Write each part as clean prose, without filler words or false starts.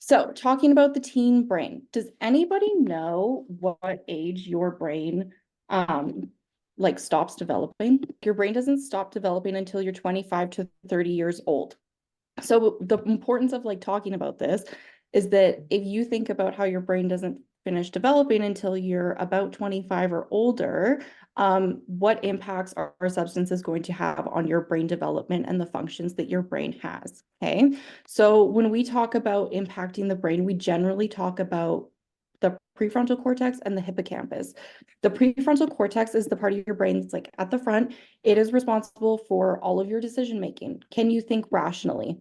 So talking about the teen brain, does anybody know what age your brain like stops developing? Your brain doesn't stop developing until you're 25 to 30 years old. So the importance of like talking about this is that if you think about how your brain doesn't finish developing until you're about 25 or older, what impacts are substances going to have on your brain development and the functions that your brain has? Okay. So when we talk about impacting the brain, we generally talk about the prefrontal cortex and the hippocampus. The prefrontal cortex is the part of your brain that's like at the front. It is responsible for all of your decision making. Can you think rationally?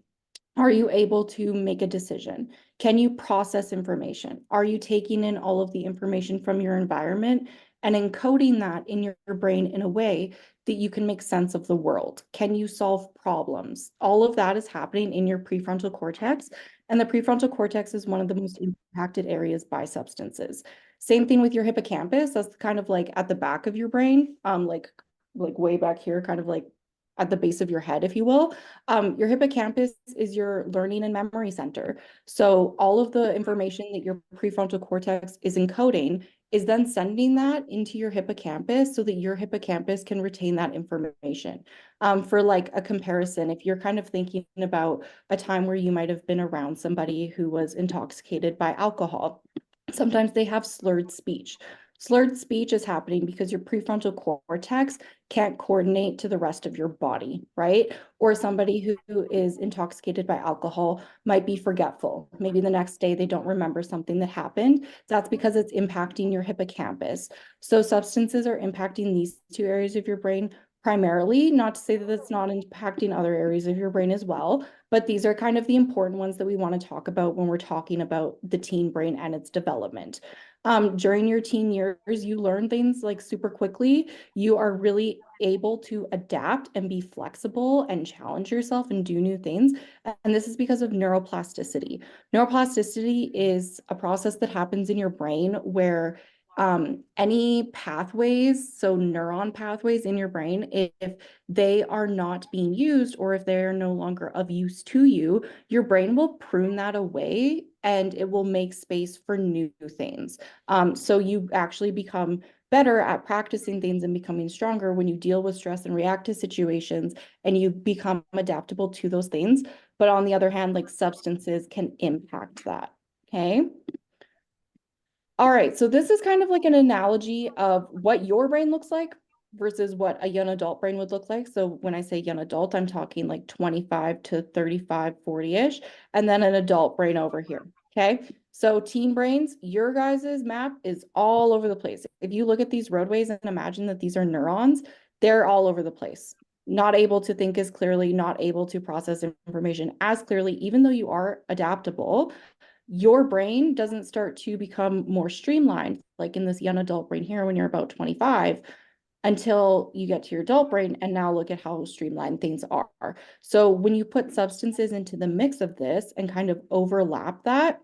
Are you able to make a decision? Can you process information? Are you taking in all of the information from your environment and encoding that in your brain in a way that you can make sense of the world? Can you solve problems? All of that is happening in your prefrontal cortex, and the prefrontal cortex is one of the most impacted areas by substances. Same thing with your hippocampus. That's kind of like at the back of your brain, like way back here, kind of like at the base of your head, if you will. Your hippocampus is your learning and memory center. So all of the information that your prefrontal cortex is encoding is then sending that into your hippocampus so that your hippocampus can retain that information. For like a comparison, if you're kind of thinking about a time where you might have been around somebody who was intoxicated by alcohol, sometimes they have slurred speech. Slurred speech is happening because your prefrontal cortex can't coordinate to the rest of your body, right? Or somebody who is intoxicated by alcohol might be forgetful. Maybe the next day they don't remember something that happened. That's because it's impacting your hippocampus. So substances are impacting these two areas of your brain primarily, not to say that it's not impacting other areas of your brain as well, but these are kind of the important ones that we want to talk about when we're talking about the teen brain and its development. During your teen years, you learn things like super quickly. You are really able to adapt and be flexible and challenge yourself and do new things. And this is because of neuroplasticity. Neuroplasticity is a process that happens in your brain where any pathways, so neuron pathways in your brain, if they are not being used or if they are no longer of use to you, your brain will prune that away and it will make space for new things. So you actually become better at practicing things and becoming stronger when you deal with stress and react to situations and you become adaptable to those things. But on the other hand, like substances can impact that. Okay. All right, so this is kind of like an analogy of what your brain looks like versus what a young adult brain would look like. So when I say young adult, I'm talking like 25 to 35, 40-ish, and then an adult brain over here. Okay. So teen brains, your guys's map is all over the place. If you look at these roadways and imagine that these are neurons, they're all over the place. Not able to think as clearly, not able to process information as clearly, even though you are adaptable, your brain doesn't start to become more streamlined, like in this young adult brain here when you're about 25, until you get to your adult brain. And now look at how streamlined things are. So when you put substances into the mix of this and kind of overlap that,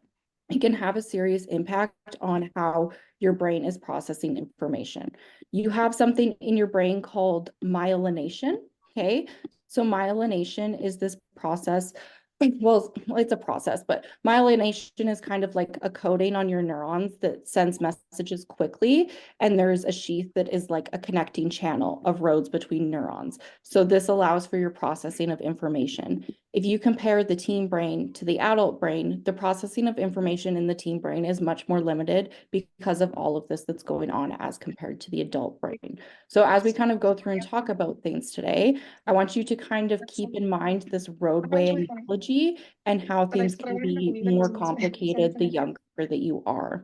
it can have a serious impact on how your brain is processing information. You have something in your brain called myelination. Okay. So myelination is this process. Well, it's a process, but myelination is kind of like a coating on your neurons that sends messages quickly. And there's a sheath that is like a connecting channel of roads between neurons. So this allows for your processing of information. If you compare the teen brain to the adult brain, the processing of information in the teen brain is much more limited because of all of this that's going on as compared to the adult brain. So as we kind of go through and talk about things today, I want you to kind of keep in mind this roadway analogy and how things can be more complicated the younger that you are.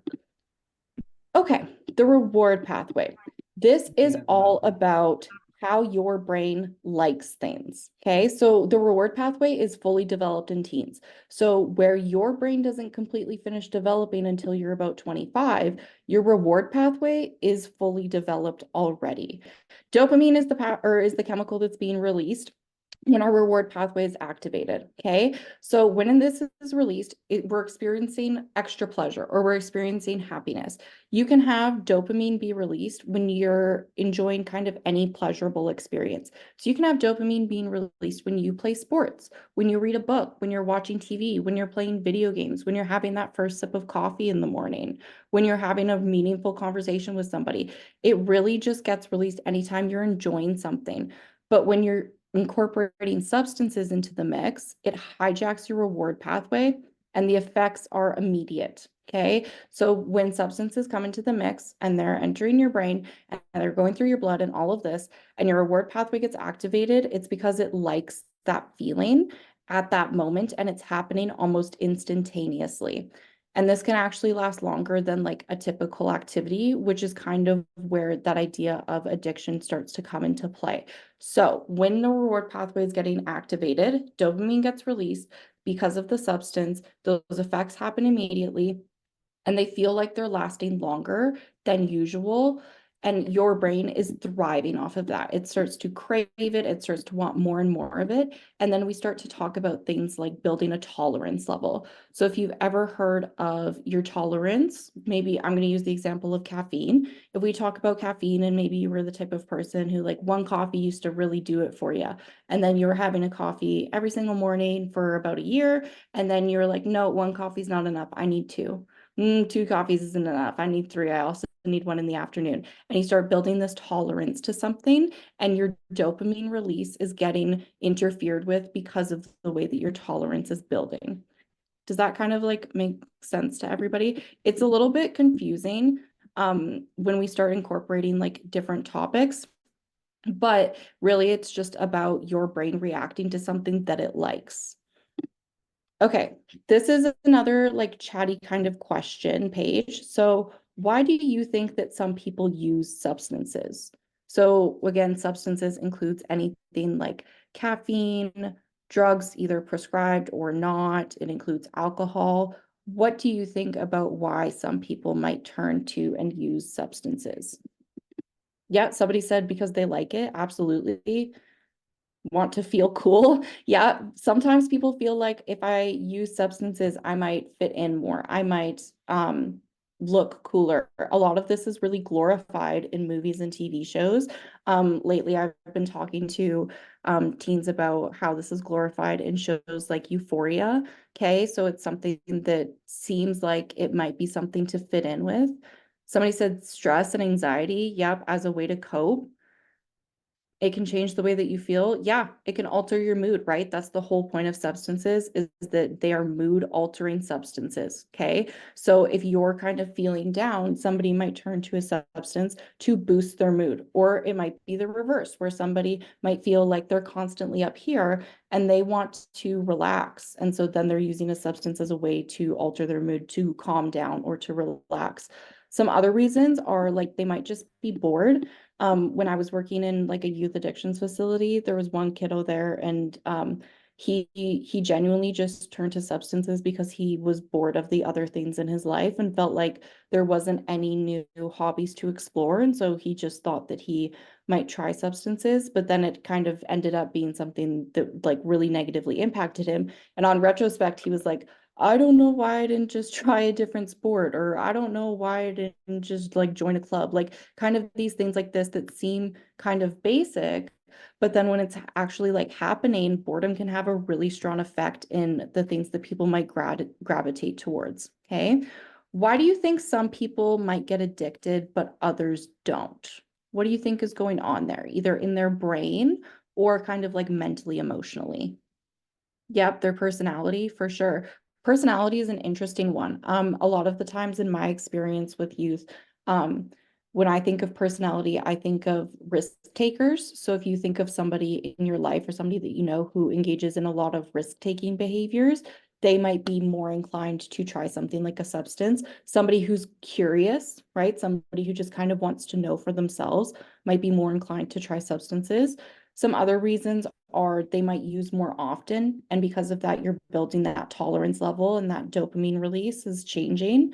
Okay, the reward pathway. This is all about how your brain likes things. Okay, so the reward pathway is fully developed in teens. So where your brain doesn't completely finish developing until you're about 25, your reward pathway is fully developed already. Dopamine is the chemical that's being released when our reward pathway is activated. Okay. So when this is released, we're experiencing extra pleasure or we're experiencing happiness. You can have dopamine be released when you're enjoying kind of any pleasurable experience. So you can have dopamine being released when you play sports, when you read a book, when you're watching TV, when you're playing video games, when you're having that first sip of coffee in the morning, when you're having a meaningful conversation with somebody. It really just gets released anytime you're enjoying something. But when you're incorporating substances into the mix, it hijacks your reward pathway and the effects are immediate. Okay. So when substances come into the mix and they're entering your brain and they're going through your blood and all of this, and your reward pathway gets activated, it's because it likes that feeling at that moment and it's happening almost instantaneously. And this can actually last longer than like a typical activity, which is kind of where that idea of addiction starts to come into play. So when the reward pathway is getting activated, dopamine gets released because of the substance. Those effects happen immediately and they feel like they're lasting longer than usual. And your brain is thriving off of that. It starts to crave it, it starts to want more and more of it. And then we start to talk about things like building a tolerance level. So if you've ever heard of your tolerance, maybe I'm going to use the example of caffeine. If we talk about caffeine and maybe you were the type of person who like one coffee used to really do it for you. And then you were having a coffee every single morning for about a year. And then you're like, no, one coffee's not enough. I need two. Two coffees isn't enough. I need three. I also need one in the afternoon. And you start building this tolerance to something, and your dopamine release is getting interfered with because of the way that your tolerance is building. Does that kind of like make sense to everybody? It's a little bit confusing when we start incorporating like different topics, but really it's just about your brain reacting to something that it likes. Okay, this is another like chatty kind of question page. So, why do you think that some people use substances? So, again, substances includes anything like caffeine, drugs, either prescribed or not. It includes alcohol. What do you think about why some people might turn to and use substances? Yeah, somebody said because they like it. Absolutely. Want to feel cool. Yeah, sometimes people feel like if I use substances, I might fit in more. I might look cooler. A lot of this is really glorified in movies and TV shows. Lately, I've been talking to teens about how this is glorified in shows like Euphoria. Okay, so it's something that seems like it might be something to fit in with. Somebody said stress and anxiety, yep, as a way to cope. It can change the way that you feel. Yeah, it can alter your mood, right? That's the whole point of substances is that they are mood altering substances. Okay. So if you're kind of feeling down, somebody might turn to a substance to boost their mood, or it might be the reverse, where somebody might feel like they're constantly up here and they want to relax. And so then they're using a substance as a way to alter their mood, to calm down or to relax. Some other reasons are like they might just be bored. When I was working in like a youth addictions facility, there was one kiddo there and he genuinely just turned to substances because he was bored of the other things in his life and felt like there wasn't any new hobbies to explore. And so he just thought that he might try substances, but then it kind of ended up being something that like really negatively impacted him. And on retrospect, he was like, I don't know why I didn't just try a different sport, or I don't know why I didn't just like join a club. Like kind of these things like this that seem kind of basic, but then when it's actually like happening, boredom can have a really strong effect in the things that people might gravitate towards. Okay. Why do you think some people might get addicted, but others don't? What do you think is going on there, either in their brain or kind of like mentally, emotionally? Yep, their personality for sure. Personality is an interesting one. A lot of the times in my experience with youth, um, when I think of personality, I think of risk takers. So if you think of somebody in your life or somebody that you know who engages in a lot of risk-taking behaviors, they might be more inclined to try something like a substance. Somebody who's curious, right? Somebody who just kind of wants to know for themselves might be more inclined to try substances. Some other reasons are they might use more often. And because of that, you're building that tolerance level and that dopamine release is changing.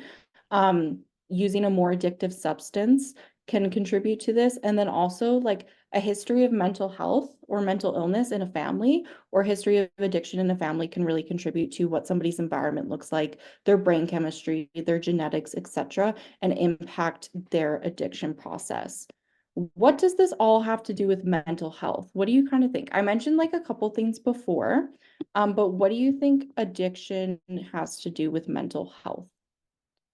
Using a more addictive substance can contribute to this. And then also like a history of mental health or mental illness in a family or history of addiction in a family can really contribute to what somebody's environment looks like, their brain chemistry, their genetics, etc., and impact their addiction process. What does this all have to do with mental health? What do you kind of think? I mentioned like a couple things before, but what do you think addiction has to do with mental health?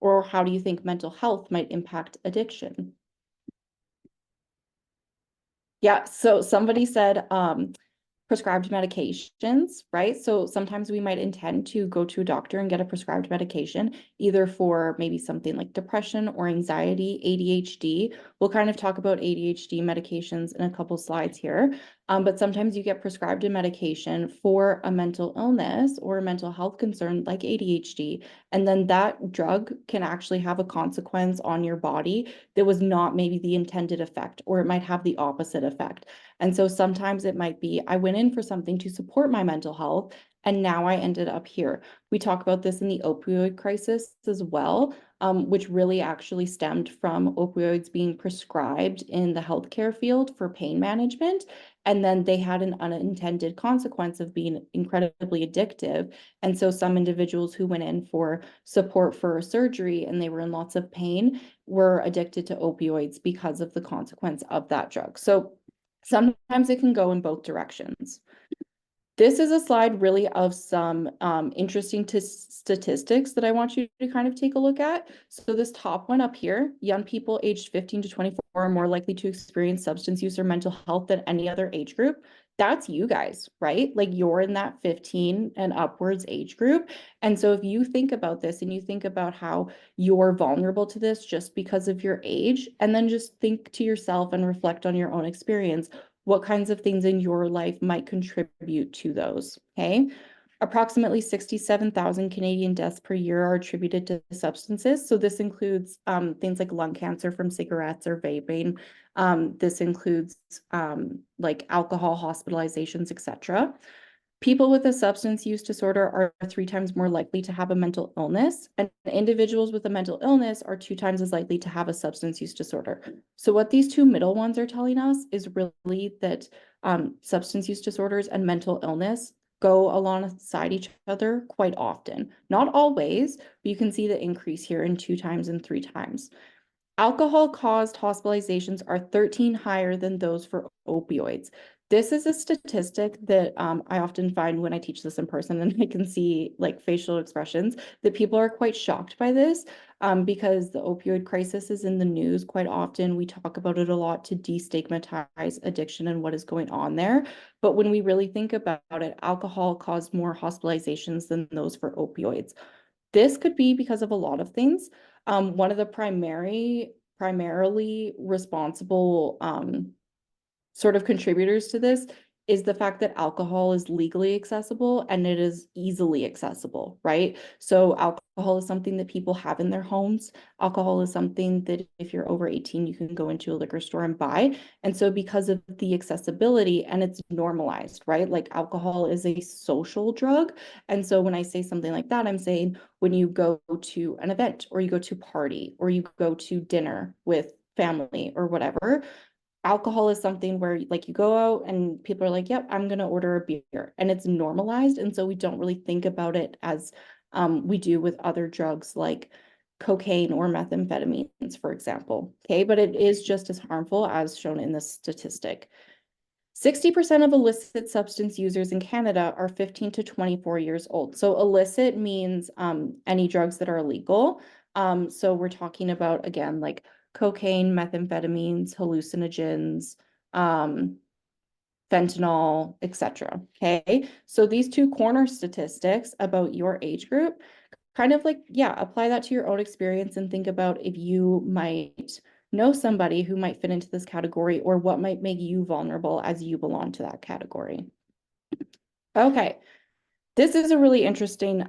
Or how do you think mental health might impact addiction? Yeah, so somebody said prescribed medications, right? So sometimes we might intend to go to a doctor and get a prescribed medication, either for maybe something like depression or anxiety, ADHD. We'll kind of talk about ADHD medications in a couple slides here. But sometimes you get prescribed a medication for a mental illness or a mental health concern like ADHD. And then that drug can actually have a consequence on your body that was not maybe the intended effect, or it might have the opposite effect. And so sometimes it might be, I went in for something to support my mental health, and now I ended up here. We talk about this in the opioid crisis as well, which really actually stemmed from opioids being prescribed in the healthcare field for pain management. And then they had an unintended consequence of being incredibly addictive. And so some individuals who went in for support for surgery and they were in lots of pain were addicted to opioids because of the consequence of that drug. So sometimes it can go in both directions. This is a slide really of some interesting statistics that I want you to kind of take a look at. So this top one up here, young people aged 15 to 24 are more likely to experience substance use or mental health than any other age group. That's you guys, right? Like you're in that 15 and upwards age group. And so if you think about this and you think about how you're vulnerable to this just because of your age, and then just think to yourself and reflect on your own experience, what kinds of things in your life might contribute to those, okay? Approximately 67,000 Canadian deaths per year are attributed to substances. So this includes things like lung cancer from cigarettes or vaping. This includes like alcohol hospitalizations, etc. People with a substance use disorder are 3 times more likely to have a mental illness, and individuals with a mental illness are 2 times as likely to have a substance use disorder. So what these two middle ones are telling us is really that substance use disorders and mental illness go alongside each other quite often. Not always, but you can see the increase here in 2 times and 3 times. Alcohol-caused hospitalizations are 13 higher than those for opioids. This is a statistic that I often find when I teach this in person, and I can see like facial expressions that people are quite shocked by this because the opioid crisis is in the news quite often. We talk about it a lot to destigmatize addiction and what is going on there. But when we really think about it, alcohol caused more hospitalizations than those for opioids. This could be because of a lot of things. One of the primarily responsible sort of contributors to this is the fact that alcohol is legally accessible and it is easily accessible, right? So alcohol is something that people have in their homes. Alcohol is something that if you're over 18, you can go into a liquor store and buy. And so because of the accessibility and it's normalized, right? Like alcohol is a social drug. And so when I say something like that, I'm saying when you go to an event or you go to a party or you go to dinner with family or whatever, alcohol is something where like you go out and people are like, yep, I'm going to order a beer, and it's normalized. And so we don't really think about it as we do with other drugs like cocaine or methamphetamines, for example. Okay, but it is just as harmful as shown in this statistic. 60% of illicit substance users in Canada are 15 to 24 years old. So illicit means any drugs that are illegal. So we're talking about, again, like cocaine, methamphetamines, hallucinogens, fentanyl, etc. Okay, so these two corner statistics about your age group, kind of like, yeah, apply that to your own experience and think about if you might know somebody who might fit into this category or what might make you vulnerable as you belong to that category. Okay, this is a really interesting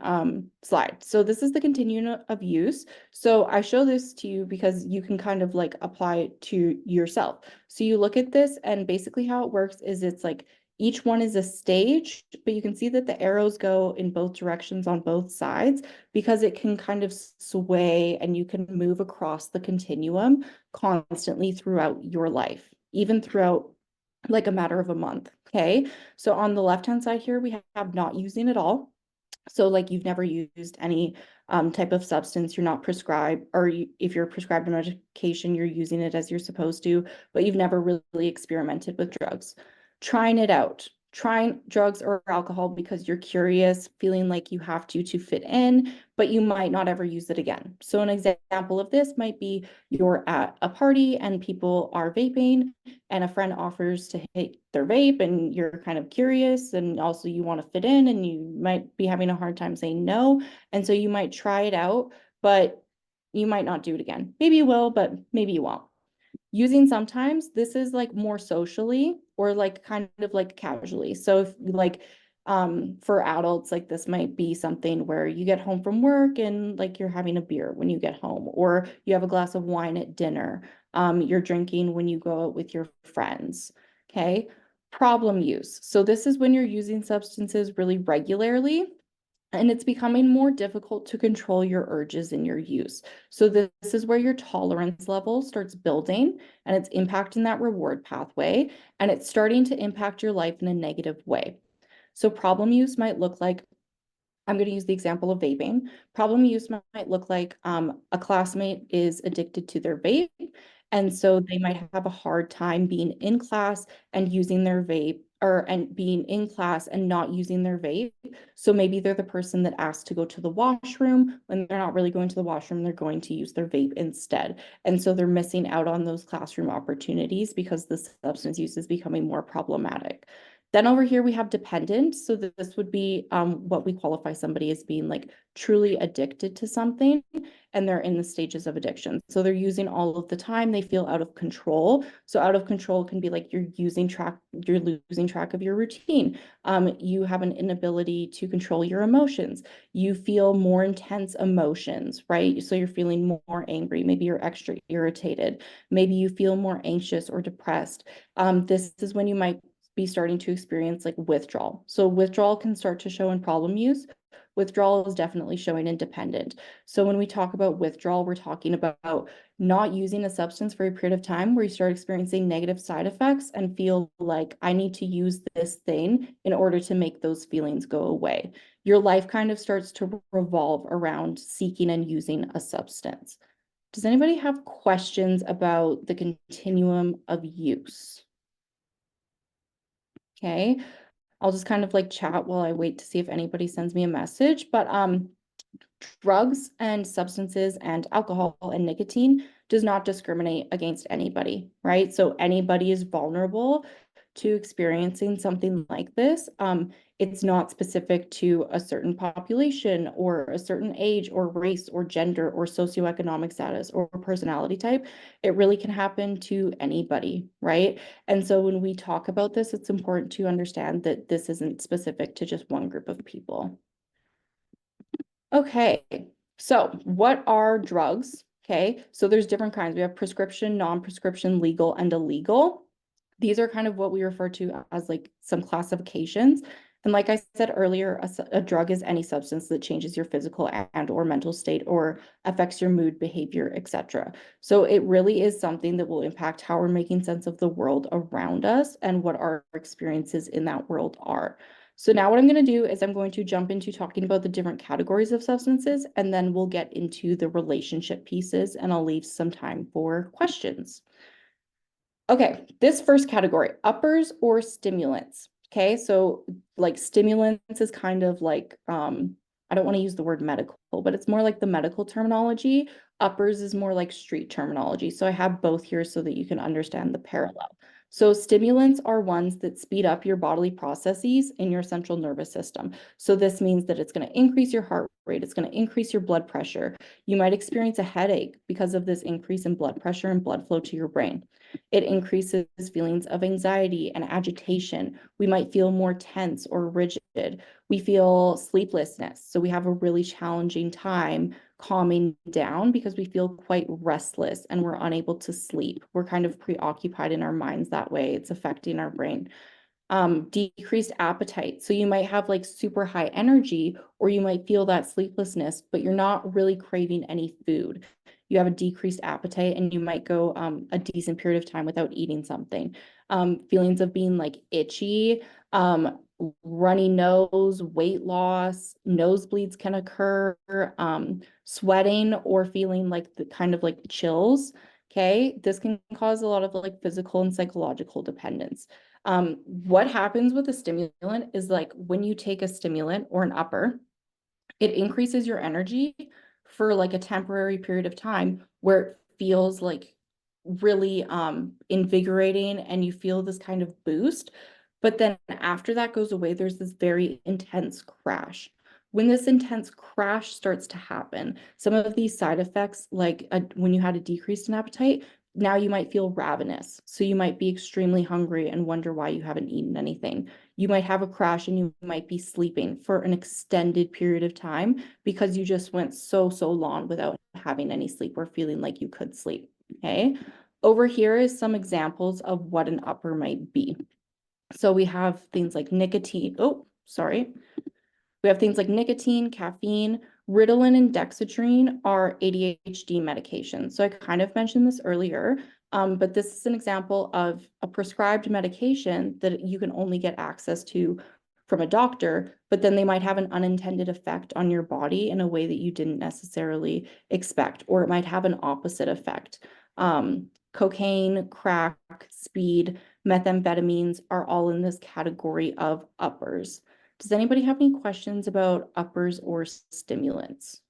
slide. So this is the continuum of use. So I show this to you because you can kind of like apply it to yourself. So you look at this and basically how it works is it's like each one is a stage, but you can see that the arrows go in both directions on both sides because it can kind of sway and you can move across the continuum constantly throughout your life, even throughout like a matter of a month. Okay. So on the left-hand side here, we have not using at all. So like you've never used any type of substance, you're not prescribed, or if you're prescribed a medication, you're using it as you're supposed to, but you've never really experimented with drugs. Trying it out, trying drugs or alcohol because you're curious, feeling like you have to fit in, but you might not ever use it again. So an example of this might be you're at a party and people are vaping and a friend offers to hit their vape and you're kind of curious and also you want to fit in and you might be having a hard time saying no. And so you might try it out, but you might not do it again. Maybe you will, but maybe you won't. Using sometimes, this is like more socially or like kind of like casually. So if like for adults, like this might be something where you get home from work and like you're having a beer when you get home, or you have a glass of wine at dinner. You're drinking when you go out with your friends. Okay. Problem use. So this is when you're using substances really regularly and it's becoming more difficult to control your urges in your use. So this is where your tolerance level starts building and it's impacting that reward pathway and it's starting to impact your life in a negative way. So problem use might look like, I'm going to use the example of vaping. Problem use might look like a classmate is addicted to their vape. And so they might have a hard time being in class and using their vape and being in class and not using their vape. So maybe they're the person that asks to go to the washroom when they're not really going to the washroom, they're going to use their vape instead. And so they're missing out on those classroom opportunities because the substance use is becoming more problematic. Then over here we have dependent. So this would be what we qualify somebody as being like truly addicted to something and they're in the stages of addiction. So they're using all of the time, they feel out of control. So out of control can be like you're losing track of your routine. You have an inability to control your emotions. You feel more intense emotions, right? So you're feeling more angry, maybe you're extra irritated, maybe you feel more anxious or depressed. This is when you might be starting to experience like withdrawal. So withdrawal can start to show in problem use. Withdrawal is definitely showing in dependent. So when we talk about withdrawal, we're talking about not using a substance for a period of time where you start experiencing negative side effects and feel like I need to use this thing in order to make those feelings go away. Your life kind of starts to revolve around seeking and using a substance. Does anybody have questions about the continuum of use? Okay. I'll just kind of like chat while I wait to see if anybody sends me a message. But drugs and substances and alcohol and nicotine does not discriminate against anybody, right? So anybody is vulnerable to experiencing something like this. It's not specific to a certain population or a certain age or race or gender or socioeconomic status or personality type. It really can happen to anybody, right? And so when we talk about this, it's important to understand that this isn't specific to just one group of people. Okay, so what are drugs? Okay, so there's different kinds. We have prescription, non-prescription, legal, and illegal. These are kind of what we refer to as like some classifications. And like I said earlier, a drug is any substance that changes your physical and or mental state or affects your mood, behavior, etc. So it really is something that will impact how we're making sense of the world around us and what our experiences in that world are. So now what I'm going to do is I'm going to jump into talking about the different categories of substances, and then we'll get into the relationship pieces, and I'll leave some time for questions. Okay, this first category, uppers or stimulants. Okay, so like stimulants is kind of like, I don't want to use the word medical, but it's more like the medical terminology. Uppers is more like street terminology. So I have both here so that you can understand the parallel. So stimulants are ones that speed up your bodily processes in your central nervous system. So this means that it's going to increase your heart rate, it's going to increase your blood pressure. You might experience a headache because of this increase in blood pressure and blood flow to your brain. It increases feelings of anxiety and agitation. We might feel more tense or rigid. We feel sleeplessness. So we have a really challenging time calming down because we feel quite restless and we're unable to sleep. We're kind of preoccupied in our minds that way. It's affecting our brain. Decreased appetite. So you might have like super high energy, or you might feel that sleeplessness, but you're not really craving any food. you have a decreased appetite, and you might go a decent period of time without eating something. Feelings of being like itchy, runny nose, weight loss, nosebleeds can occur, sweating or feeling like the kind of like chills. Okay, this can cause a lot of like physical and psychological dependence. What happens with a stimulant is like when you take a stimulant or an upper, it increases your energy for like a temporary period of time where it feels like really invigorating and you feel this kind of boost. But then after that goes away, there's this very intense crash. When this intense crash starts to happen, some of these side effects, like when you had a decrease in appetite, now you might feel ravenous. So you might be extremely hungry and wonder why you haven't eaten anything. You might have a crash and you might be sleeping for an extended period of time because you just went so long without having any sleep or feeling like you could sleep. Okay. Over here is some examples of what an upper might be. So we have things like nicotine. Oh, sorry. We have things like nicotine, caffeine, Ritalin, and dexedrine are ADHD medications. So I kind of mentioned this earlier, but this is an example of a prescribed medication that you can only get access to from a doctor, but then they might have an unintended effect on your body in a way that you didn't necessarily expect, or it might have an opposite effect. Cocaine, crack, speed, methamphetamines are all in this category of uppers. Does anybody have any questions about uppers or stimulants?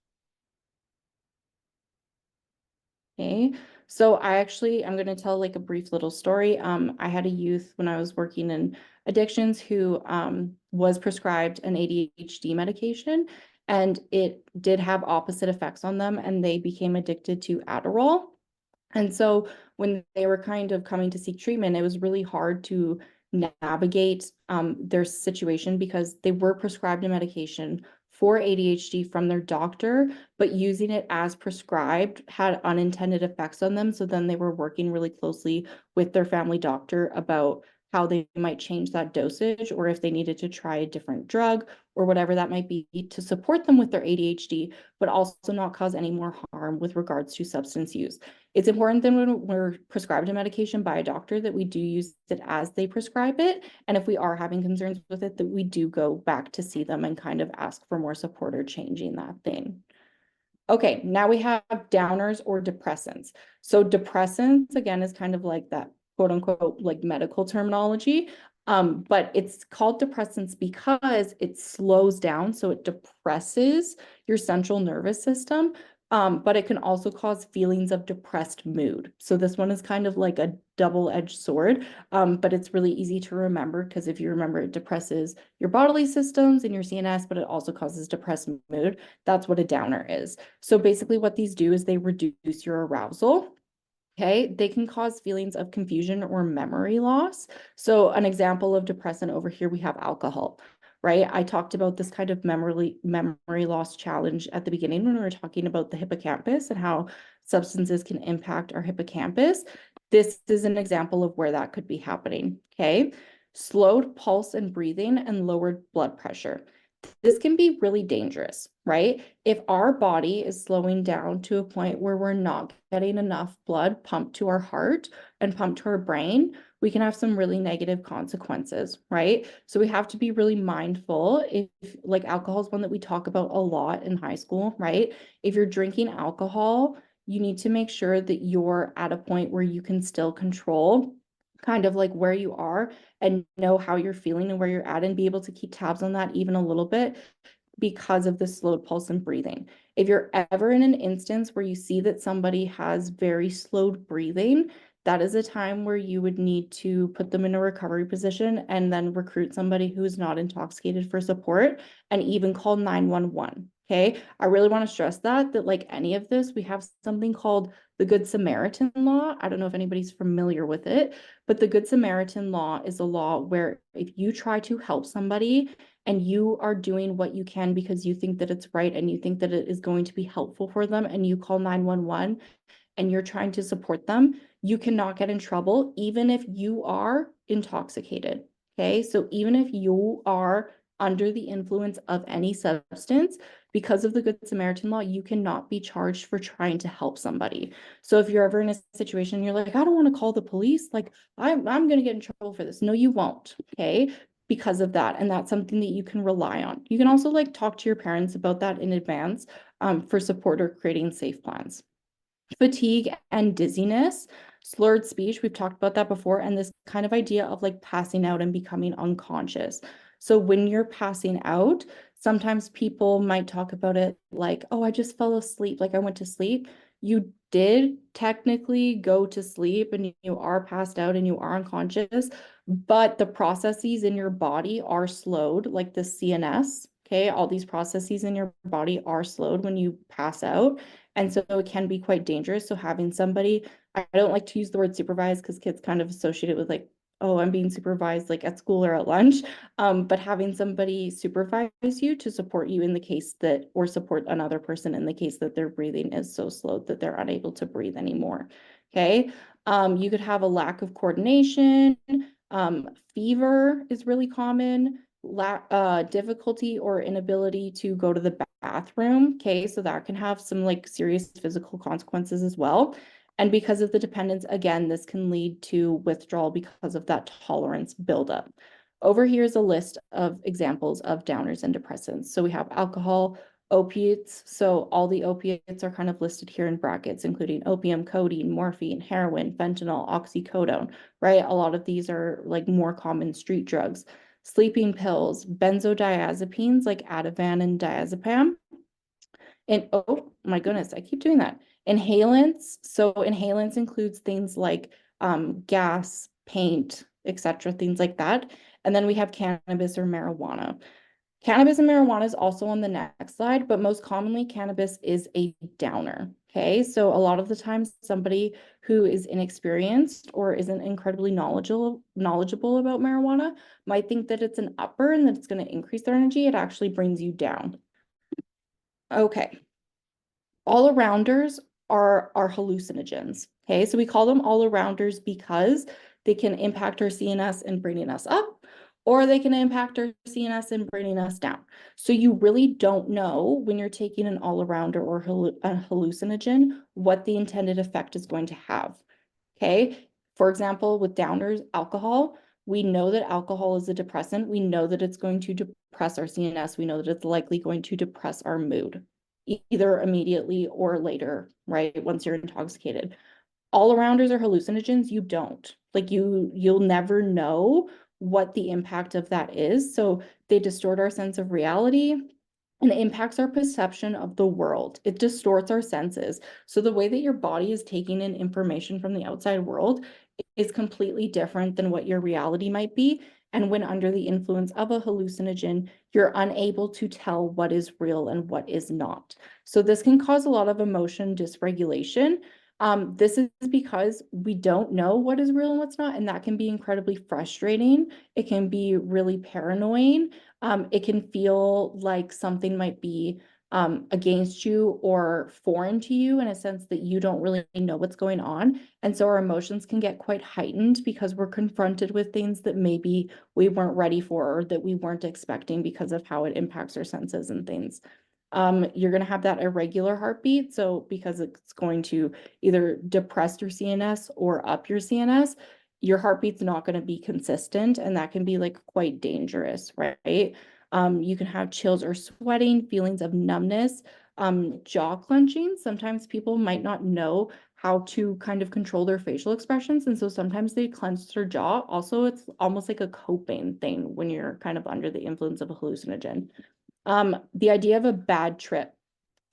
Okay, so I'm going to tell like a brief little story. I had a youth when I was working in addictions who was prescribed an ADHD medication, and it did have opposite effects on them, and they became addicted to Adderall. And so when they were kind of coming to seek treatment, it was really hard to navigate their situation because they were prescribed a medication for ADHD from their doctor, but using it as prescribed had unintended effects on them. So then they were working really closely with their family doctor about how they might change that dosage or if they needed to try a different drug or whatever that might be to support them with their ADHD, but also not cause any more harm with regards to substance use. It's important that when we're prescribed a medication by a doctor that we do use it as they prescribe it. And if we are having concerns with it, that we do go back to see them and kind of ask for more support or changing that thing. Okay, now we have downers or depressants. So depressants, again, is kind of like that quote unquote like medical terminology. But it's called depressants because it slows down, so it depresses your central nervous system. But it can also cause feelings of depressed mood. So this one is kind of like a double-edged sword, but it's really easy to remember because if you remember, it depresses your bodily systems and your CNS, but it also causes depressed mood. That's what a downer is. So basically what these do is they reduce your arousal. Okay, they can cause feelings of confusion or memory loss. So an example of depressant over here, we have alcohol, right? I talked about this kind of memory loss challenge at the beginning when we were talking about the hippocampus and how substances can impact our hippocampus. This is an example of where that could be happening, okay? Slowed pulse and breathing and lowered blood pressure. This can be really dangerous, right? If our body is slowing down to a point where we're not getting enough blood pumped to our heart and pumped to our brain, we can have some really negative consequences, right? So we have to be really mindful if like alcohol is one that we talk about a lot in high school, right? If you're drinking alcohol, you need to make sure that you're at a point where you can still control kind of like where you are and know how you're feeling and where you're at and be able to keep tabs on that even a little bit because of the slowed pulse and breathing. If you're ever in an instance where you see that somebody has very slowed breathing, that is a time where you would need to put them in a recovery position and then recruit somebody who is not intoxicated for support and even call 911. Okay, I really want to stress that like any of this, we have something called the Good Samaritan law. I don't know if anybody's familiar with it, but the Good Samaritan law is a law where if you try to help somebody and you are doing what you can because you think that it's right and you think that it is going to be helpful for them and you call 911 and you're trying to support them, you cannot get in trouble even if you are intoxicated. Okay, so even if you are under the influence of any substance, because of the Good Samaritan law, you cannot be charged for trying to help somebody. So if you're ever in a situation, you're like, I don't want to call the police, like I'm going to get in trouble for this. No, you won't. Okay. Because of that. And that's something that you can rely on. You can also like talk to your parents about that in advance for support or creating safe plans. Fatigue and dizziness, slurred speech, we've talked about that before, and this kind of idea of like passing out and becoming unconscious. So when you're passing out, sometimes people might talk about it like, oh, I just fell asleep, like I went to sleep. You did technically go to sleep and you are passed out and you are unconscious, but the processes in your body are slowed, like the CNS. Okay, all these processes in your body are slowed when you pass out. And so it can be quite dangerous. So having somebody, I don't like to use the word supervised because kids kind of associate it with like, oh, I'm being supervised like at school or at lunch. But having somebody supervise you to support you in the case that, or support another person in the case that their breathing is so slow that they're unable to breathe anymore. Okay. You could have a lack of coordination. Fever is really common. Difficulty or inability to go to the bathroom. Okay, so that can have some like serious physical consequences as well. And because of the dependence, again, this can lead to withdrawal because of that tolerance buildup. Over here is a list of examples of downers and depressants. So we have alcohol, opiates. So all the opiates are kind of listed here in brackets, including opium, codeine, morphine, heroin, fentanyl, oxycodone, right? A lot of these are like more common street drugs. Sleeping pills, benzodiazepines like Ativan and diazepam. And oh my goodness, I keep doing that. Inhalants. So inhalants includes things like gas, paint, etc., things like that. And then we have cannabis or marijuana. Cannabis and marijuana is also on the next slide, but most commonly cannabis is a downer. Okay, so a lot of the times somebody who is inexperienced or isn't incredibly knowledgeable about marijuana might think that it's an upper and that it's going to increase their energy. It actually brings you down. Okay, all-arounders are hallucinogens. Okay, so we call them all-arounders because they can impact our CNS and bringing us up, or they can impact our CNS and bringing us down. So you really don't know when you're taking an all-arounder or a hallucinogen what the intended effect is going to have. Okay, for example, with downers, alcohol, we know that alcohol is a depressant. We know that it's going to depress our CNS. We know that it's likely going to depress our mood, either immediately or later, right? Once you're intoxicated. All-arounders or hallucinogens, you don't. Like you'll never know what the impact of that is. So they distort our sense of reality and it impacts our perception of the world. It distorts our senses. So the way that your body is taking in information from the outside world is completely different than what your reality might be. And when under the influence of a hallucinogen, you're unable to tell what is real and what is not. So this can cause a lot of emotion dysregulation. This is because we don't know what is real and what's not, and that can be incredibly frustrating. It can be really paranoid. It can feel like something might be against you or foreign to you in a sense that you don't really know what's going on. And so our emotions can get quite heightened because we're confronted with things that maybe we weren't ready for or that we weren't expecting because of how it impacts our senses and things. You're going to have that irregular heartbeat. So because it's going to either depress your CNS or up your CNS, your heartbeat's not going to be consistent, and that can be like quite dangerous, right? You can have chills or sweating, feelings of numbness, jaw clenching. Sometimes people might not know how to kind of control their facial expressions, and so sometimes they clench their jaw. Also, it's almost like a coping thing when you're kind of under the influence of a hallucinogen. The idea of a bad trip.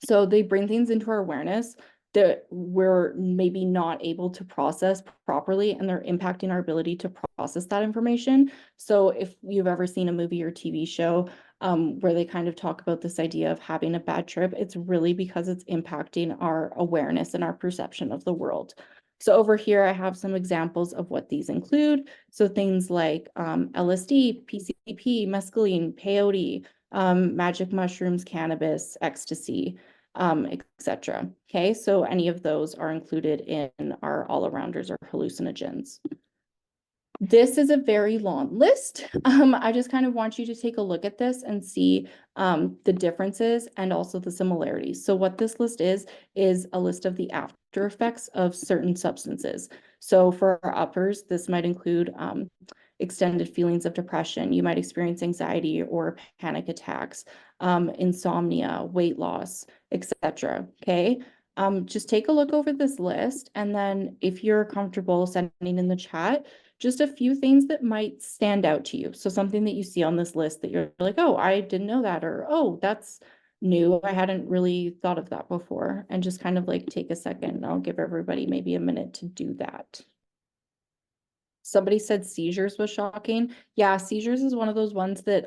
So they bring things into our awareness that we're maybe not able to process properly, and they're impacting our ability to process that information. So if you've ever seen a movie or TV show where they kind of talk about this idea of having a bad trip, it's really because it's impacting our awareness and our perception of the world. So over here, I have some examples of what these include. So things like LSD, PCP, mescaline, peyote, magic mushrooms, cannabis, ecstasy, etc. Okay, so any of those are included in our all-arounders or hallucinogens. This is a very long list. I just kind of want you to take a look at this and see the differences and also the similarities. So what this list is a list of the after effects of certain substances. So for our uppers, this might include extended feelings of depression. You might experience anxiety or panic attacks, insomnia, weight loss, etc. Okay. Just take a look over this list, and then if you're comfortable sending in the chat just a few things that might stand out to you. So something that you see on this list that you're like, oh, I didn't know that, or oh, that's new. I hadn't really thought of that before. And just kind of like take a second. I'll give everybody maybe a minute to do that. Somebody said seizures was shocking. Yeah, seizures is one of those ones that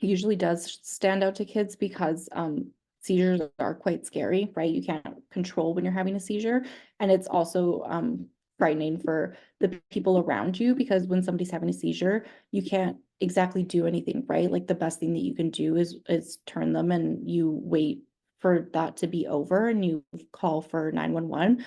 usually does stand out to kids because seizures are quite scary, right? You can't control when you're having a seizure. And it's also frightening for the people around you, because when somebody's having a seizure, you can't exactly do anything, right? Like the best thing that you can do is turn them, and you wait for that to be over and you call for 911.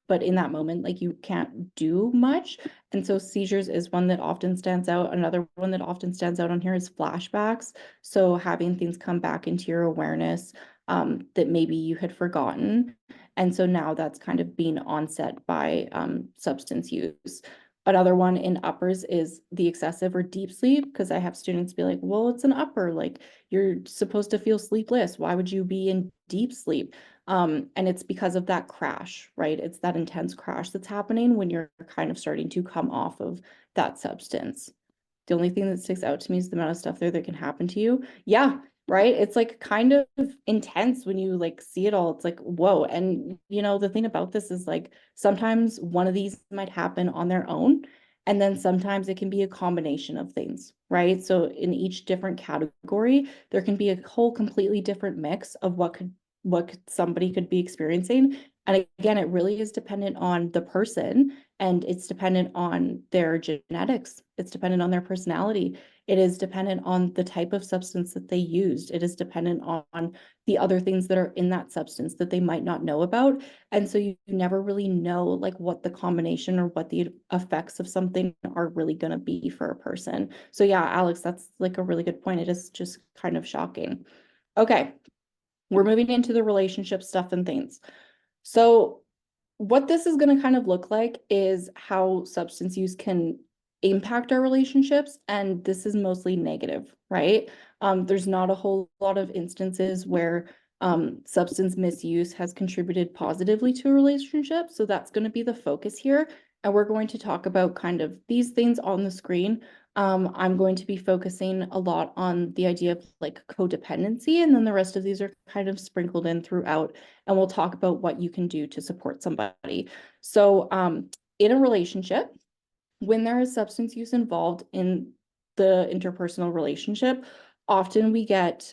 But in that moment, like you can't do much. And so seizures is one that often stands out. Another one that often stands out on here is flashbacks. So having things come back into your awareness that maybe you had forgotten. And so now that's kind of being onset by substance use. Another one in uppers is the excessive or deep sleep, because I have students be like, well, it's an upper, like you're supposed to feel sleepless. Why would you be in deep sleep? And it's because of that crash, right? It's that intense crash that's happening when you're kind of starting to come off of that substance. The only thing that sticks out to me is the amount of stuff there that can happen to you. Yeah, right. It's like kind of intense when you like see it all. It's like, whoa. And the thing about this is like sometimes one of these might happen on their own. And then sometimes it can be a combination of things, right? So in each different category, there can be a whole completely different mix of what somebody could be experiencing. And again, it really is dependent on the person, and it's dependent on their genetics. It's dependent on their personality. It is dependent on the type of substance that they used. It is dependent on the other things that are in that substance that they might not know about. And so you never really know like what the combination or what the effects of something are really going to be for a person. So yeah, Alex, that's like a really good point. It is just kind of shocking. Okay, we're moving into the relationship stuff and things. So what this is going to kind of look like is how substance use can impact our relationships, and this is mostly negative, right? There's not a whole lot of instances where substance misuse has contributed positively to a relationship, so that's going to be the focus here, and we're going to talk about kind of these things on the screen. I'm going to be focusing a lot on the idea of like codependency, and then the rest of these are kind of sprinkled in throughout, and we'll talk about what you can do to support somebody. So in a relationship, when there is substance use involved in the interpersonal relationship, often we get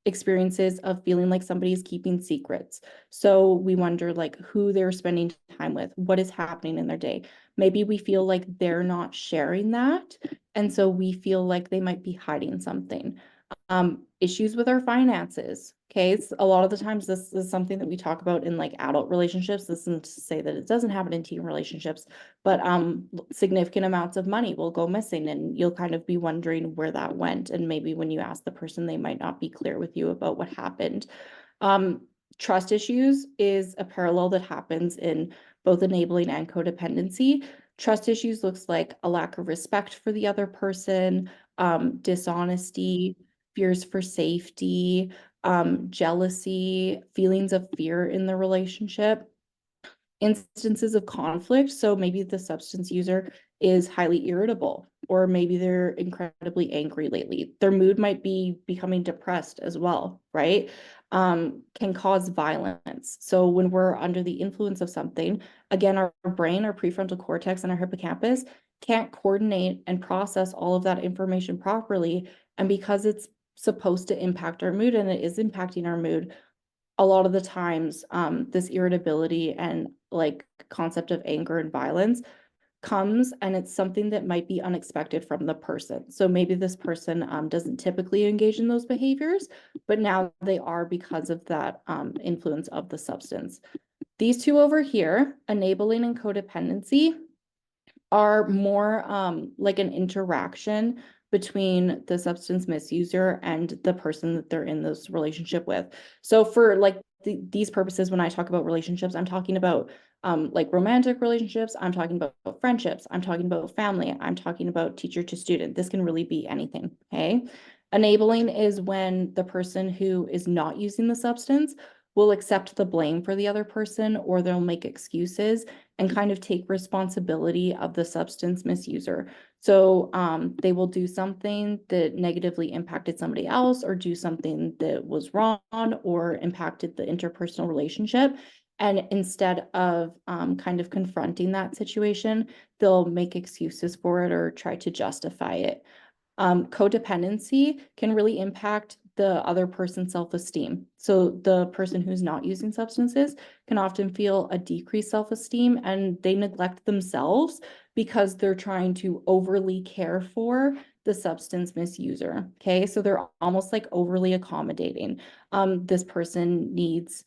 experiences of feeling like somebody is keeping secrets. So we wonder like who they're spending time with, what is happening in their day. Maybe we feel like they're not sharing that, and so we feel like they might be hiding something. Issues with our finances. Okay, it's a lot of the times this is something that we talk about in like adult relationships. This isn't to say that it doesn't happen in teen relationships, but significant amounts of money will go missing, and you'll kind of be wondering where that went. And maybe when you ask the person, they might not be clear with you about what happened. Trust issues is a parallel that happens in both enabling and codependency. Trust issues looks like a lack of respect for the other person, dishonesty, fears for safety, jealousy, feelings of fear in the relationship, instances of conflict. So maybe the substance user is highly irritable, or maybe they're incredibly angry lately. Their mood might be becoming depressed as well, right? Can cause violence. So when we're under the influence of something, again, our brain, our prefrontal cortex, and our hippocampus can't coordinate and process all of that information properly. And because it's supposed to impact our mood, and it is impacting our mood, a lot of the times this irritability and like concept of anger and violence comes, and it's something that might be unexpected from the person. So maybe this person doesn't typically engage in those behaviors, but now they are because of that influence of the substance. These two over here, enabling and codependency, are more like an interaction between the substance misuser and the person that they're in this relationship with. So for like these purposes, when I talk about relationships, I'm talking about like romantic relationships, I'm talking about friendships, I'm talking about family, I'm talking about teacher to student. This can really be anything, okay? Enabling is when the person who is not using the substance will accept the blame for the other person, or they'll make excuses and kind of take responsibility of the substance misuser. So they will do something that negatively impacted somebody else, or do something that was wrong or impacted the interpersonal relationship. And instead of kind of confronting that situation, they'll make excuses for it or try to justify it. Codependency can really impact the other person's self-esteem. So the person who's not using substances can often feel a decreased self-esteem, and they neglect themselves because they're trying to overly care for the substance misuser. Okay, so they're almost like overly accommodating. This person needs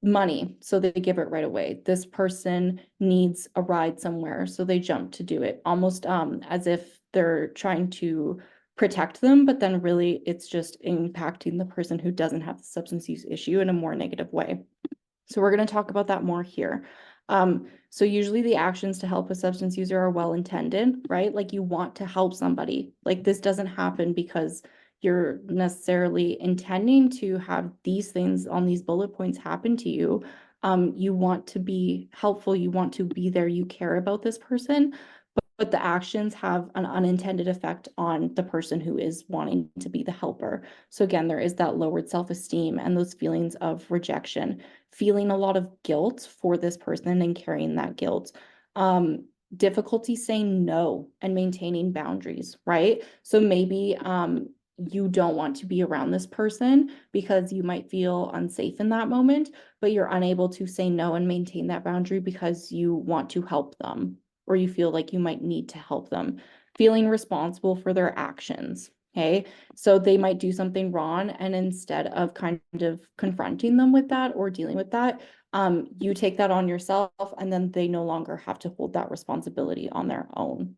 money, so they give it right away. This person needs a ride somewhere, so they jump to do it, almost as if they're trying to protect them, but then really it's just impacting the person who doesn't have the substance use issue in a more negative way. So we're going to talk about that more here. So usually the actions to help a substance user are well-intended, right? Like you want to help somebody. Like this doesn't happen because you're necessarily intending to have these things on these bullet points happen to you. You want to be helpful, you want to be there, you care about this person, but the actions have an unintended effect on the person who is wanting to be the helper. So again, there is that lowered self-esteem and those feelings of rejection, feeling a lot of guilt for this person and carrying that guilt. Difficulty saying no and maintaining boundaries, right? So maybe you don't want to be around this person because you might feel unsafe in that moment, but you're unable to say no and maintain that boundary because you want to help them, or you feel like you might need to help them. Feeling responsible for their actions. Okay, so they might do something wrong, and instead of kind of confronting them with that or dealing with that, you take that on yourself, and then they no longer have to hold that responsibility on their own.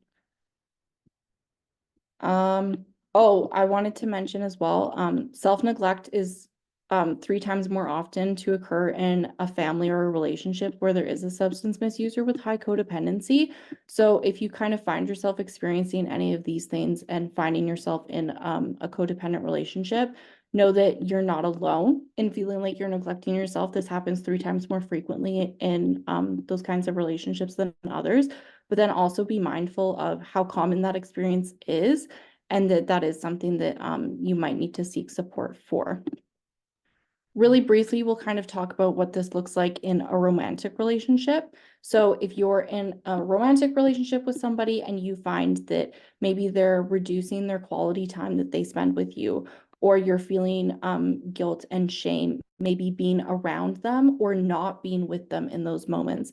Oh, I wanted to mention as well, self-neglect is 3 times more often to occur in a family or a relationship where there is a substance misuser with high codependency. So if you kind of find yourself experiencing any of these things and finding yourself in a codependent relationship, know that you're not alone in feeling like you're neglecting yourself. This happens 3 times more frequently in those kinds of relationships than others. But then also be mindful of how common that experience is, and that that is something that you might need to seek support for. Really briefly, we'll kind of talk about what this looks like in a romantic relationship. So if you're in a romantic relationship with somebody and you find that maybe they're reducing their quality time that they spend with you, or you're feeling guilt and shame, maybe being around them or not being with them in those moments,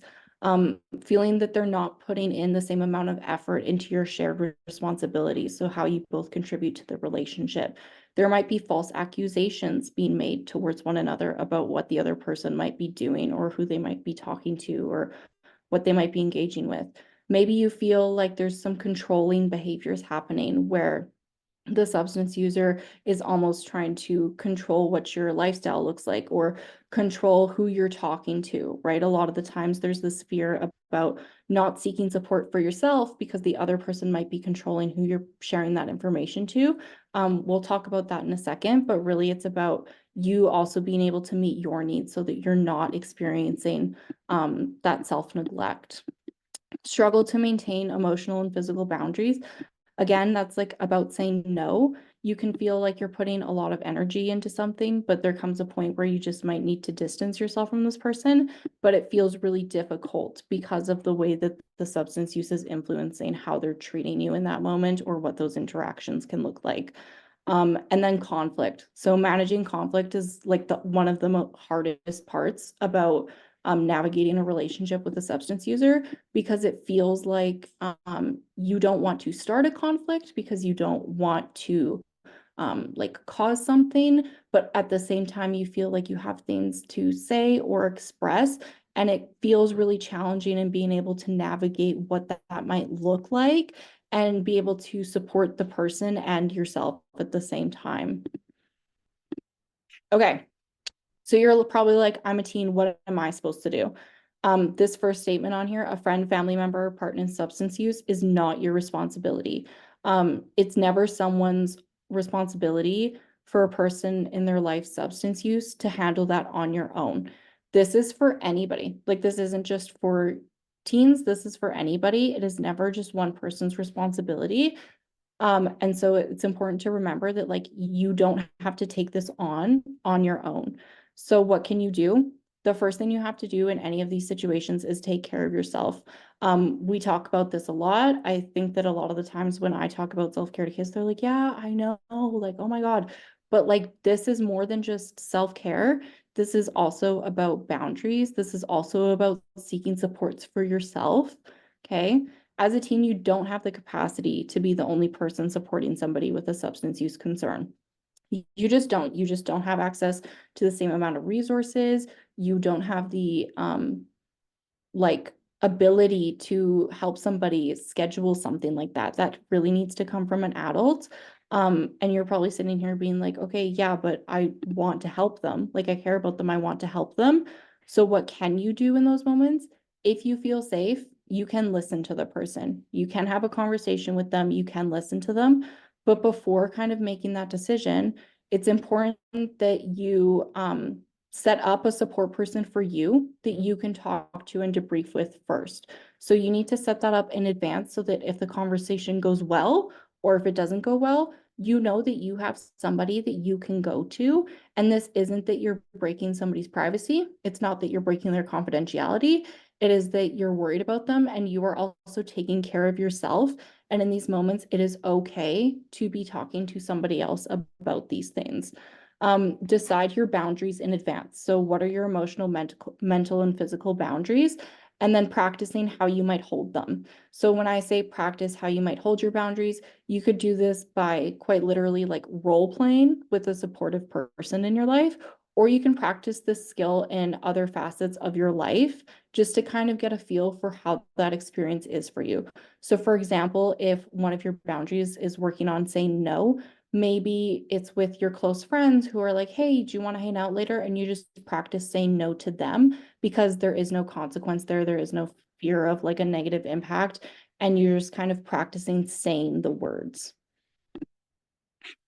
feeling that they're not putting in the same amount of effort into your shared responsibilities, so how you both contribute to the relationship. There might be false accusations being made towards one another about what the other person might be doing, or who they might be talking to, or what they might be engaging with. Maybe you feel like there's some controlling behaviors happening where the substance user is almost trying to control what your lifestyle looks like, or control who you're talking to, right? A lot of the times there's this fear about not seeking support for yourself because the other person might be controlling who you're sharing that information to. We'll talk about that in a second, but really it's about you also being able to meet your needs so that you're not experiencing that self-neglect. Struggle to maintain emotional and physical boundaries. Again, that's like about saying no. You can feel like you're putting a lot of energy into something, but there comes a point where you just might need to distance yourself from this person, but it feels really difficult because of the way that the substance use is influencing how they're treating you in that moment, or what those interactions can look like. And then conflict. So managing conflict is like one of the hardest parts about navigating a relationship with a substance user, because it feels like you don't want to start a conflict because you don't want to like cause something, but at the same time you feel like you have things to say or express, and it feels really challenging in being able to navigate what that might look like and be able to support the person and yourself at the same time. Okay, so you're probably like, I'm a teen, what am I supposed to do? This first statement on here, a friend, family member, partner in substance use is not your responsibility. It's never someone's responsibility for a person in their life substance use to handle that on your own. This is for anybody. Like, this isn't just for teens, this is for anybody. It is never just one person's responsibility. And so it's important to remember that like you don't have to take this on your own. So what can you do? The first thing you have to do in any of these situations is take care of yourself. We talk about this a lot. I think that a lot of the times when I talk about self-care to kids, they're like, yeah, I know, like, oh my God. But like, this is more than just self-care. This is also about boundaries. This is also about seeking supports for yourself. Okay. As a teen, you don't have the capacity to be the only person supporting somebody with a substance use concern. You just don't. You just don't have access to the same amount of resources. You don't have the like ability to help somebody schedule something like that. That really needs to come from an adult. And you're probably sitting here being like, okay, yeah, but I want to help them. Like, I care about them. I want to help them. So what can you do in those moments? If you feel safe, you can listen to the person. You can have a conversation with them. You can listen to them. But before kind of making that decision, it's important that you set up a support person for you that you can talk to and debrief with first. So you need to set that up in advance so that if the conversation goes well or if it doesn't go well, you know that you have somebody that you can go to. And this isn't that you're breaking somebody's privacy. It's not that you're breaking their confidentiality. It is that you're worried about them and you are also taking care of yourself. And in these moments, it is okay to be talking to somebody else about these things. Decide your boundaries in advance. So what are your emotional, mental, and physical boundaries? And then practicing how you might hold them. So when I say practice how you might hold your boundaries, you could do this by quite literally like role playing with a supportive person in your life, or you can practice this skill in other facets of your life just to kind of get a feel for how that experience is for you. So for example, if one of your boundaries is working on saying no, maybe it's with your close friends who are like, hey, do you want to hang out later? And you just practice saying no to them because there is no consequence there. There is no fear of like a negative impact. And you're just kind of practicing saying the words.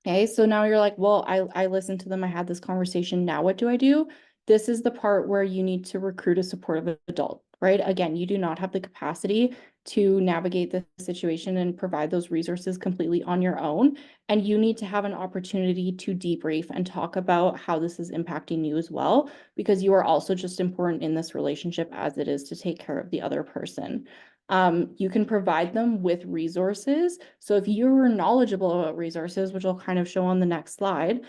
Okay, so now you're like, well, I listened to them. I had this conversation. Now what do I do? This is the part where you need to recruit a supportive adult, right? Again, you do not have the capacity to navigate the situation and provide those resources completely on your own. And you need to have an opportunity to debrief and talk about how this is impacting you as well, because you are also just important in this relationship as it is to take care of the other person. You can provide them with resources. So if you're knowledgeable about resources, which I'll kind of show on the next slide,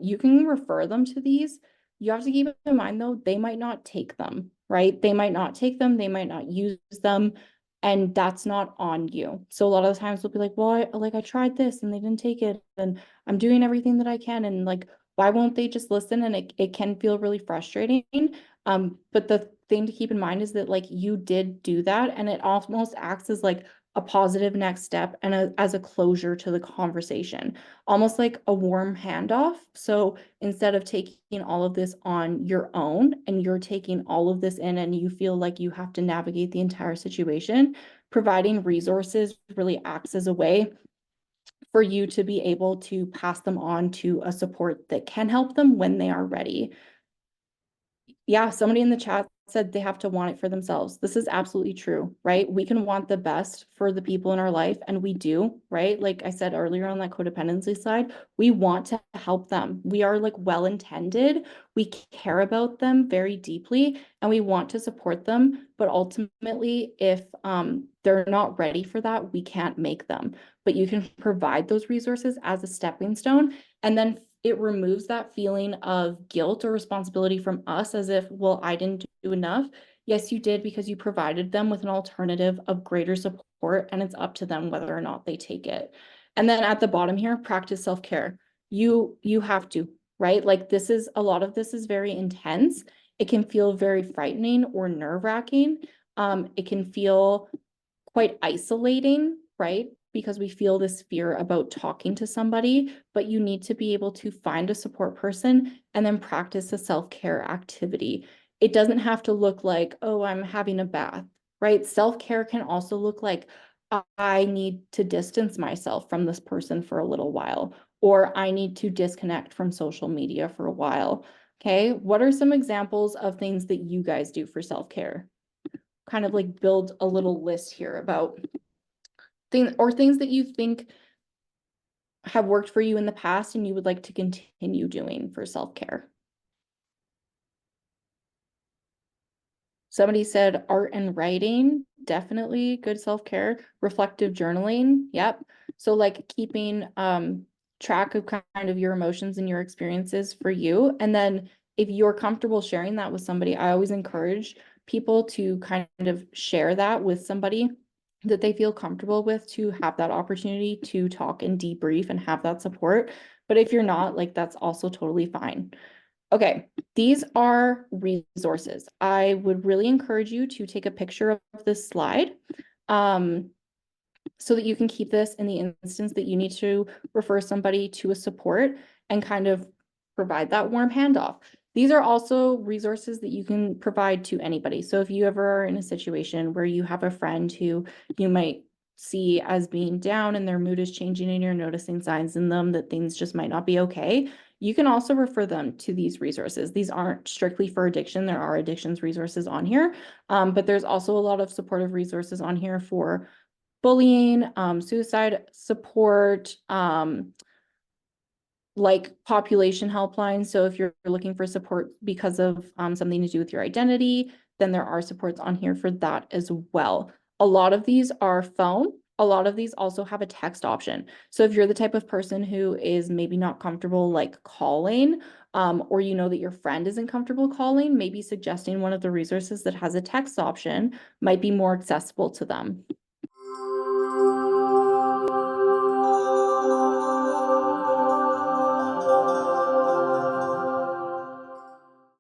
you can refer them to these. You have to keep in mind though, they might not take them, right? They might not take them, they might not use them, and that's not on you. So a lot of the times we'll be like, well, I tried this and they didn't take it, and I'm doing everything that I can, and like, why won't they just listen? And it can feel really frustrating. But the thing to keep in mind is that like you did do that, and it almost acts as like a positive next step and as a closure to the conversation, almost like a warm handoff. So instead of taking all of this on your own and you're taking all of this in and you feel like you have to navigate the entire situation, providing resources really acts as a way for you to be able to pass them on to a support that can help them when they are ready. Yeah, somebody in the chat said they have to want it for themselves. This is absolutely true, right? We can want the best for the people in our life, and we do, right? Like I said earlier on that codependency slide, we want to help them. We are like well-intended. We care about them very deeply, and we want to support them. But ultimately, if they're not ready for that, we can't make them. But you can provide those resources as a stepping stone, and then it removes that feeling of guilt or responsibility from us as if, well, I didn't do enough. Yes, you did, because you provided them with an alternative of greater support, and it's up to them whether or not they take it. And then at the bottom here, practice self-care. You have to, right? Like this is a lot of this is very intense. it can feel very frightening or nerve-wracking. It can feel quite isolating, right? Because we feel this fear about talking to somebody, but you need to be able to find a support person and then practice a self-care activity. It doesn't have to look like, oh, I'm having a bath, right? Self-care can also look like, I need to distance myself from this person for a little while, or I need to disconnect from social media for a while. Okay, what are some examples of things that you guys do for self-care? Kind of like build a little list here about things that you think have worked for you in the past and you would like to continue doing for self-care. Somebody said art and writing, definitely good self-care. Reflective journaling, yep. So like keeping track of kind of your emotions and your experiences for you. And then if you're comfortable sharing that with somebody, I always encourage people to kind of share that with somebody that they feel comfortable with, to have that opportunity to talk and debrief and have that support. But if you're not, like, that's also totally fine. Okay, these are resources. I would really encourage you to take a picture of this slide so that you can keep this in the instance that you need to refer somebody to a support and kind of provide that warm handoff. These are also resources that you can provide to anybody. So if you ever are in a situation where you have a friend who you might see as being down and their mood is changing and you're noticing signs in them that things just might not be okay, you can also refer them to these resources. These aren't strictly for addiction. There are addictions resources on here, but there's also a lot of supportive resources on here for bullying, suicide support, like population helplines. So if you're looking for support because of something to do with your identity, then there are supports on here for that as well. A lot of these are phone. A lot of these also have a text option. So if you're the type of person who is maybe not comfortable like calling, or you know that your friend isn't comfortable calling, maybe suggesting one of the resources that has a text option might be more accessible to them.